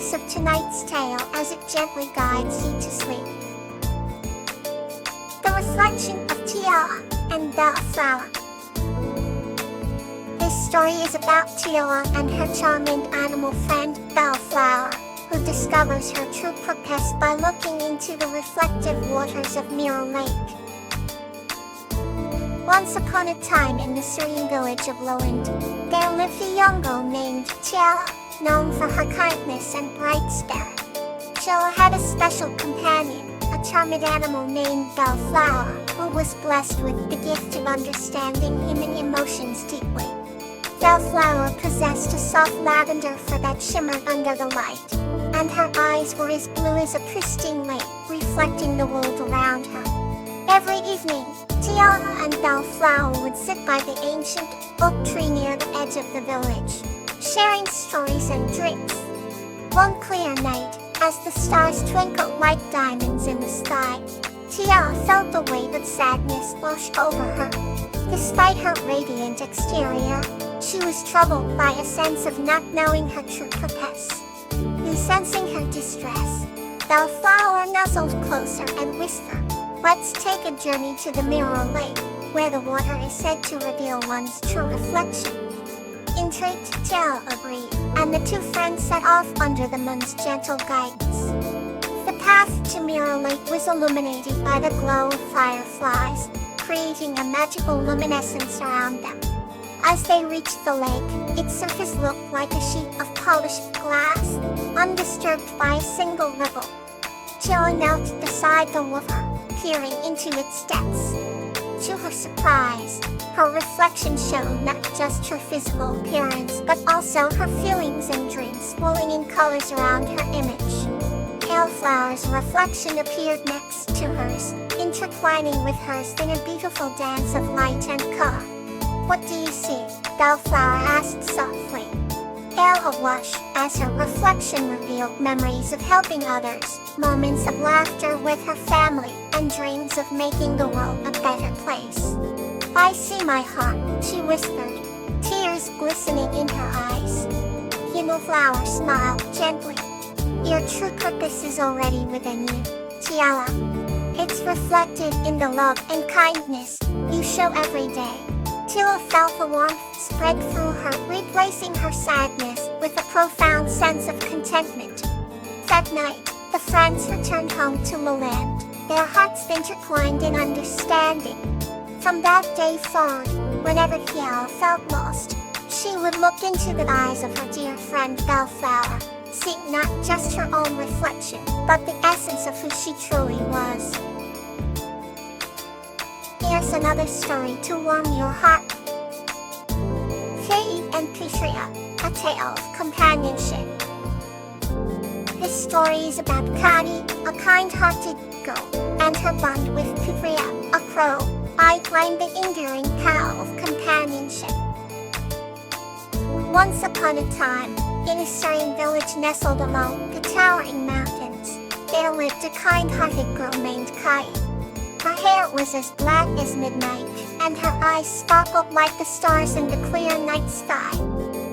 voice of tonight's tale as it gently guides you to sleep. The Reflection of Tiara and Bellflower. This story is about Tiara and her charming animal friend Bellflower, who discovers her true purpose by looking into the reflective waters of Mirror Lake. Once upon a time in the serene village of Lowland, there lived a young girl named Tiara, known for her kindness and bright spirit. Tiara had a special companion, a charming animal named Bellflower, who was blessed with the gift of understanding human emotions deeply. Bellflower possessed a soft lavender fur that shimmered under the light, and her eyes were as blue as a pristine lake, reflecting the world around her. Every evening, Tiara and Bellflower would sit by the ancient oak tree near the edge of the village, sharing stories and drinks. One clear night, as the stars twinkled like diamonds in the sky, Tiara felt a wave of sadness wash over her. Despite her radiant exterior, she was troubled by a sense of not knowing her true purpose. Sensing her distress, Bellflower nuzzled closer and whispered, "Let's take a journey to the Mirror Lake, where the water is said to reveal one's true reflection." Intrigued, Tiara agreed, and the two friends set off under the moon's gentle guidance. The path to Mirror Lake was illuminated by the glow of fireflies, creating a magical luminescence around them. As they reached the lake, its surface looked like a sheet of polished glass, undisturbed by a single ripple. Tiara knelt beside the water, peering into its depths. To her surprise, her reflection showed not just her physical appearance but also her feelings and dreams flowing in colors around her image. Bellflower's reflection appeared next to hers, intertwining with hers in a beautiful dance of light and color. "What do you see?" Bellflower asked softly. Tiara blushed as her reflection revealed memories of helping others, moments of laughter with her family, and dreams of making the world a better place. "I see my heart," she whispered, tears glistening in her eyes. Bellflower smiled gently. "Your true purpose is already within you, Tiara. It's reflected in the love and kindness you show every day." Tiara felt a warmth spread through her, replacing her sadness with a profound sense of contentment. That night, the friends returned home to Lowland, their hearts intertwined in understanding. From that day forward, whenever Tiara felt lost, she would look into the eyes of her dear friend Bellflower, seeing not just her own reflection, but the essence of who she truly was. Here's another story to warm your heart. Faye and Petria, a tale of companionship. This story is about Kadi, a kind-hearted girl, and her bond with Petria, a crow, outlined the enduring vow of companionship. Once upon a time, in a serene village nestled among the towering mountains, there lived a kind-hearted girl named Kai. Her hair was as black as midnight, and her eyes sparkled like the stars in the clear night sky.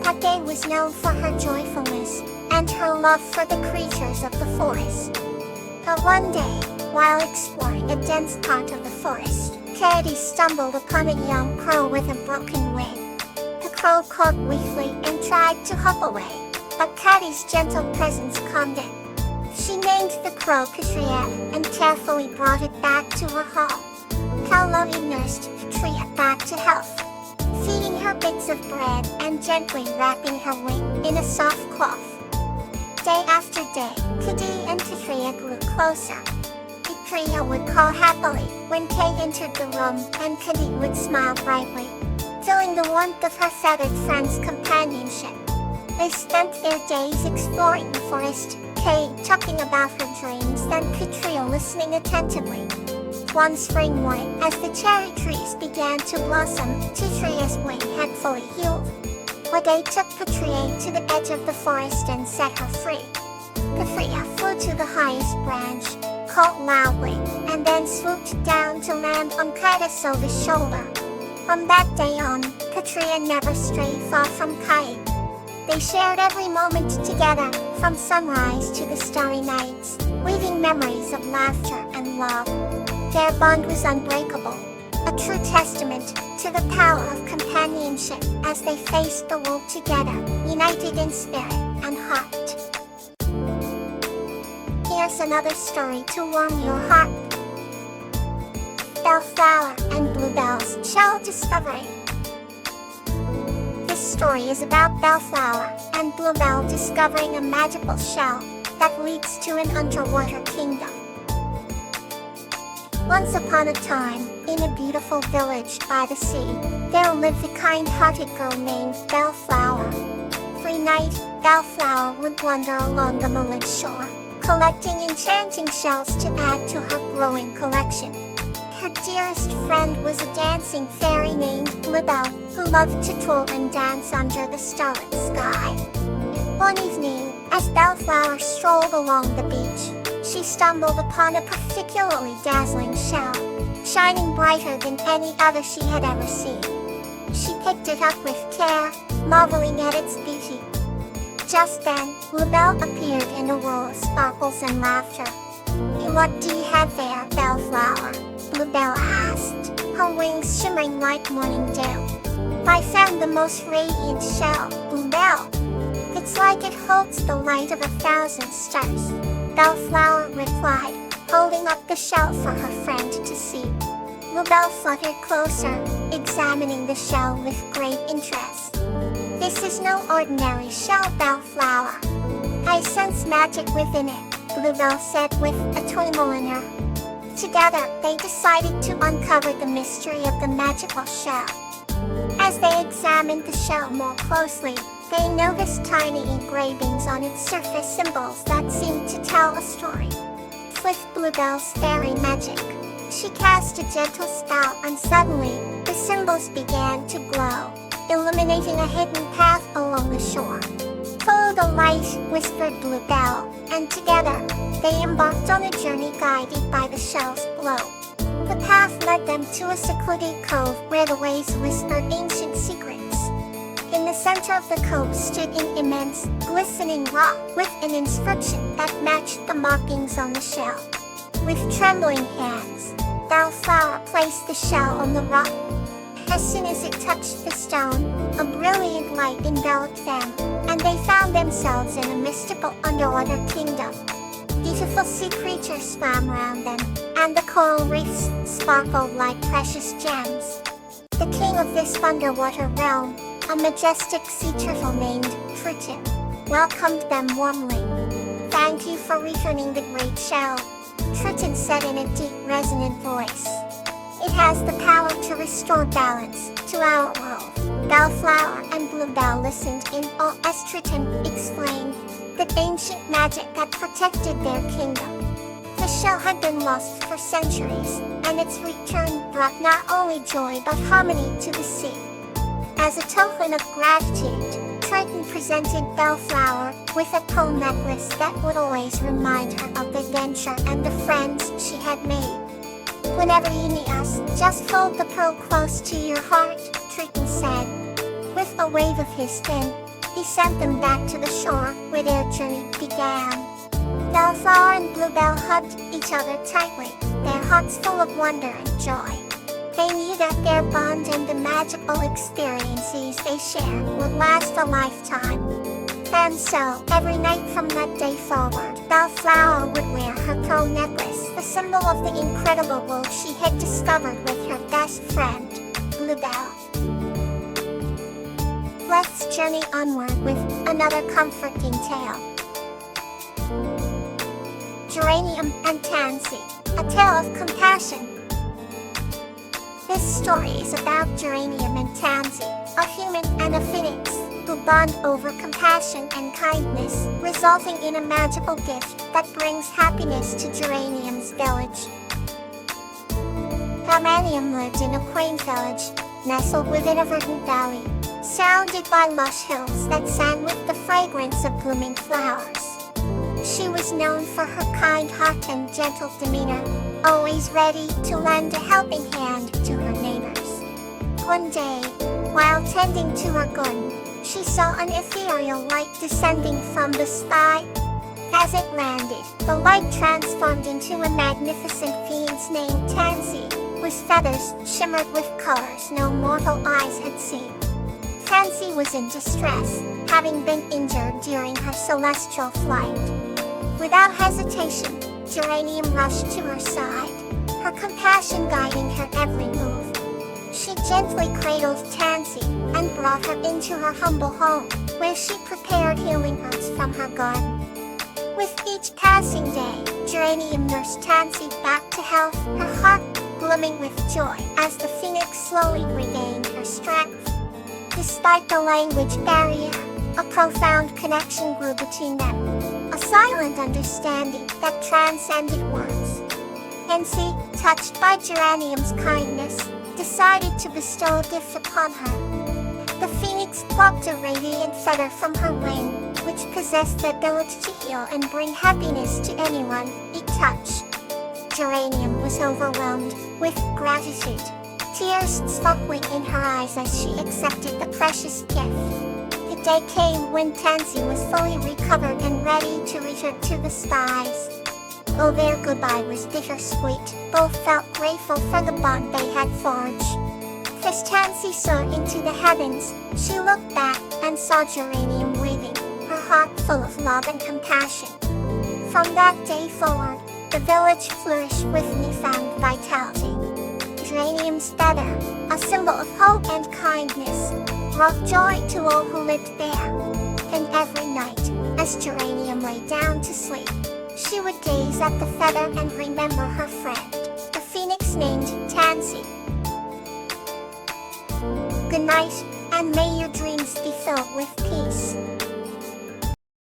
Kade was known for her joyfulness, and her love for the creatures of the forest. But one day, while exploring a dense part of the forest, Kade stumbled upon a young crow with a broken wing. The crow cawed weakly and tried to hop away, but Kade's gentle presence calmed it. She named the crow Petria and carefully brought it back to her home. Kaloni nursed Petria back to health, feeding her bits of bread and gently wrapping her wing in a soft cloth. Day after day, Kadi and Petria grew closer. Petria would call happily when Kay entered the room, and Kadi would smile brightly, feeling the warmth of her feathered friend's companionship. They spent their days exploring the forest, Kay talking about her dreams and Petria listening attentively. One spring morning, as the cherry trees began to blossom, Petria's wing had fully healed. Kade took Petria to the edge of the forest and set her free. Petria flew to the highest branch, called loudly, and then swooped down to land on Kade's shoulder. From that day on, Petria never strayed far from Kai. They shared every moment together, from sunrise to the starry nights, weaving memories of laughter and love. Their bond was unbreakable, a true testament to the power of companionship as they faced the world together, united in spirit and heart. Here's another story to warm your heart. Bellflower and Bluebell's Shell Discovery. This story is about Bellflower and Bluebell discovering a magical shell that leads to an underwater kingdom. Once upon a time, in a beautiful village by the sea, there lived a kind-hearted girl named Bellflower. Every night, Bellflower would wander along the moonlit shore, collecting enchanting shells to add to her growing collection. Her dearest friend was a dancing fairy named Bluebell, who loved to twirl and dance under the starlit sky. One evening, as Bellflower strolled along the beach, she stumbled upon a particularly dazzling shell, shining brighter than any other she had ever seen. She picked it up with care, marveling at its beauty. Just then, Bluebell appeared in a whirl of sparkles and laughter. "What do you have there, Bellflower?" Bluebell asked, her wings shimmering like morning dew. "I found the most radiant shell, Bluebell. It's like it holds the light of 1,000 stars." Bellflower replied, holding up the shell for her friend to see. Bluebell fluttered closer, examining the shell with great interest. "This is no ordinary shell, Bellflower. I sense magic within it," Bluebell said with a twinkle in her. Together, they decided to uncover the mystery of the magical shell. As they examined the shell more closely, they noticed tiny engravings on its surface, symbols that seemed to tell a story. With Bluebell's fairy magic, she cast a gentle spell, and suddenly, the symbols began to glow, illuminating a hidden path along the shore. "Follow the light," whispered Bluebell, and together, they embarked on a journey guided by the shell's glow. The path led them to a secluded cove where the waves whispered ancient secrets. In the center of the cove stood an immense, glistening rock with an inscription that matched the markings on the shell. With trembling hands, Bellflower placed the shell on the rock. As soon as it touched the stone, a brilliant light enveloped them, and they found themselves in a mystical underwater kingdom. Beautiful sea creatures swam around them, and the coral reefs sparkled like precious gems. The king of this underwater realm, a majestic sea turtle named Triton, welcomed them warmly. "Thank you for returning the great shell," Triton said in a deep, resonant voice. "It has the power to restore balance to our world." Bellflower and Bluebell listened in awe as Triton explained the ancient magic that protected their kingdom. The shell had been lost for centuries, and its return brought not only joy but harmony to the sea. As a token of gratitude, Triton presented Bellflower with a pearl necklace that would always remind her of the adventure and the friends she had made. "Whenever you need us, just hold the pearl close to your heart," Triton said. With a wave of his fin, he sent them back to the shore where their journey began. Bellflower and Bluebell hugged each other tightly, their hearts full of wonder and joy. They knew that their bond and the magical experiences they shared would last a lifetime. And so, every night from that day forward, Bellflower would wear her pearl necklace, a symbol of the incredible world she had discovered with her best friend, Bluebell. Let's journey onward with another comforting tale. Geranium and Tansy, a tale of compassion. This story is about Geranium and Tansy, a human and a phoenix, who bond over compassion and kindness, resulting in a magical gift that brings happiness to Geranium's village. Geranium lived in a quaint village, nestled within a verdant valley, surrounded by lush hills that sang with the fragrance of blooming flowers. She was known for her kind heart and gentle demeanor, always ready to lend a helping hand to her neighbors. One day, while tending to her garden, she saw an ethereal light descending from the sky. As it landed, the light transformed into a magnificent phoenix named Tansy, whose feathers shimmered with colors no mortal eyes had seen. Tansy was in distress, having been injured during her celestial flight. Without hesitation, Geranium rushed to her side, her compassion guiding her every move. She gently cradled Tansy and brought her into her humble home, where she prepared healing herbs from her garden. With each passing day, Geranium nursed Tansy back to health, her heart blooming with joy as the phoenix slowly regained her strength. Despite the language barrier, a profound connection grew between them, a silent understanding that transcended words. Tansy, touched by Geranium's kindness, decided to bestow a gift upon her. The phoenix plucked a radiant feather from her wing, which possessed the ability to heal and bring happiness to anyone it touched. Geranium was overwhelmed with gratitude, tears sparkling in her eyes as she accepted the precious gift. The day came when Tansy was fully recovered and ready to return to the skies. Though their goodbye was bittersweet, both felt grateful for the bond they had forged. As Tansy soared into the heavens, she looked back and saw Geranium waving, her heart full of love and compassion. From that day forward, the village flourished with newfound vitality. Geranium's feather, a symbol of hope and kindness, brought joy to all who lived there. And every night, as Geranium lay down to sleep, she would gaze at the feather and remember her friend, the phoenix named Tansy. Good night, and may your dreams be filled with peace.